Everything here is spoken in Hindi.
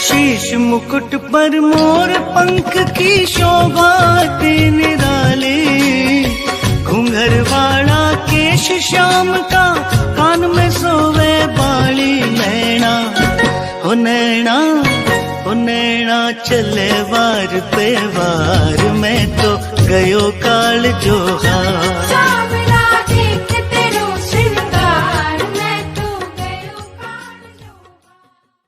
शीश मुकुट पर मोर पंख की शोभा निराली, घूंघर वाला केश श्याम का, कान में सोवे बाली नैना। हो नैना, हो नैना चले वार पे वार, मैं तो गयो काल जोहार।